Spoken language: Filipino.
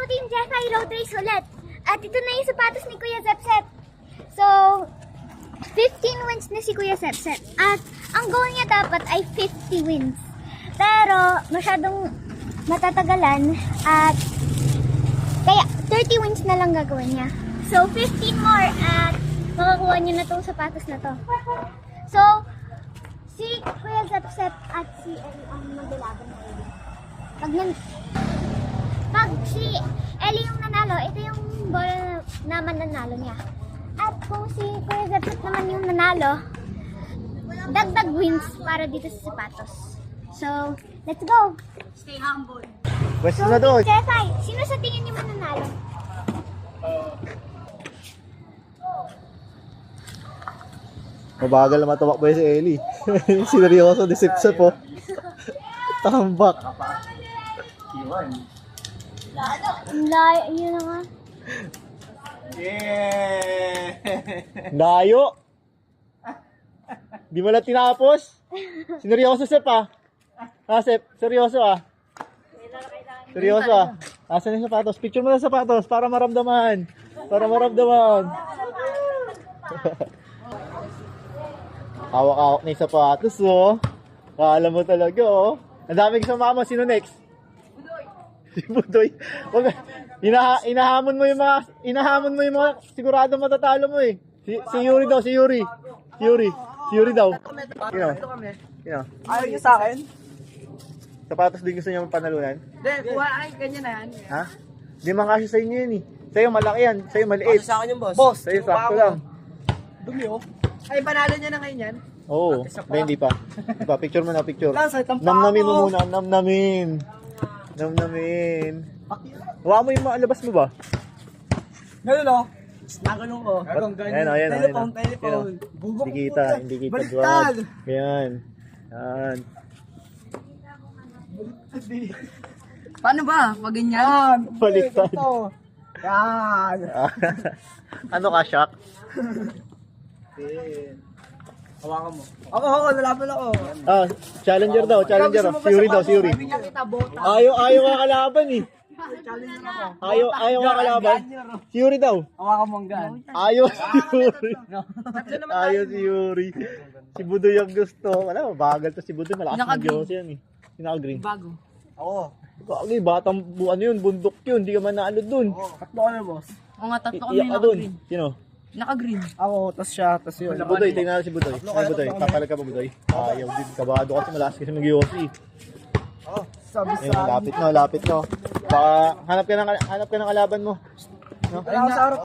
Team Jeffy Road Race ulit. At ito na yung sapatos ni Kuya Zepsep. So, 15 wins na si Kuya Zepsep. At ang goal niya dapat ay 50 wins. Pero, masyadong matatagalan. At, kaya 30 wins na lang gagawin niya. So, 15 more at makakuha niya na tong sapatos na to. So, si Kuya Zepsep at si Ellie ang maglalaban na Ellie. Pag si Ellie yung nanalo, ito yung ball na mananalo niya. At kung si Kuya Zepsep naman yung nanalo, dagdag wins para dito sa sapatos. So, let's go! Stay humble. Pwesto na doon. Jeffy, sino sa tingin niyo mananalo? Mabagal na matumakbo si Ellie. Sineryoso, disipsa po. Tambak. Yun na nga. Yeah! Layo! Di mo lang tinapos? Sineryoso, Sep, ah. Ah, Sep, seryoso, ah. Seryoso, ah. Asan yung sapatos? Picture mo na sapatos para maramdaman. Para maramdaman. Hawak-hawak na yung sapatos, oh. Kala mo talaga, oh. Ang daming kasama mo. Sino next? Si Budoy. Wag, inahamon mo yung mga sigurado matatalo mo, eh. Si Yuri daw, si Yuri. Si Yuri daw. Sino? Ayaw niyo sa akin? Sapatos din gusto niyo panalunan? Hindi, kuha ay, ganyan na yan. Ha? Hindi man kasi sa inyo yun, eh. Sa'yo malaki yan, sa'yo maliit. Sa akin yung boss. Boss, sa'yo sakto lang. Dumi, oh. Ay, panalo niya na ngayon yan. Oo, hindi pa. Hindi pa, picture mo na, picture. Lasa, tampa Namnamin ako. mo muna, namnamin. Huwag mo yung labas mo ba? Ganun, oh. Naganong ko. Ayan, ayan, Telephone, ayan. telephone. Bugok Hindi po kita, yan. hindi kita. Baliktad. Duwag. Ayan. Ayan. Paano ba? Pag ganyan? Baliktad. Yan. Ano ka, shock? Hawakan mo. Ako, lalaban ako. Ah, challenger daw, challenger. Si Yuri daw, si Yuri. Sabi niya kita, bota. Ayaw ka kalaban, eh. Challenger ako. Ayaw ka kalaban. Si Yuri daw. Hawakan mo ang gaan. Ayaw si Yuri. Tatlo naman Ayaw si Yuri. Si Budoy ang gusto. Wala, bagal to si Budoy. Malakas na Diyos yan, eh. Pinaka-green. Bago. Oo. Kagi, batang ano yun, bundok yun. Hindi ka man naano dun. Tatlo ka na, boss. Oo nga, tatlo kami Iyak ka dun. naka-green. Sino? Naka-green. Ako, tas siya, tas yun. Si Budoy, tingnan natin si Budoy. Ay, Budoy, papalag ka ba, Budoy? Ayaw din. Kabado kasi malakas kasi mag-Yossi. Sabi Ayun, lapit na. Baka hanap ka ng kalaban mo. No? Ayun nga.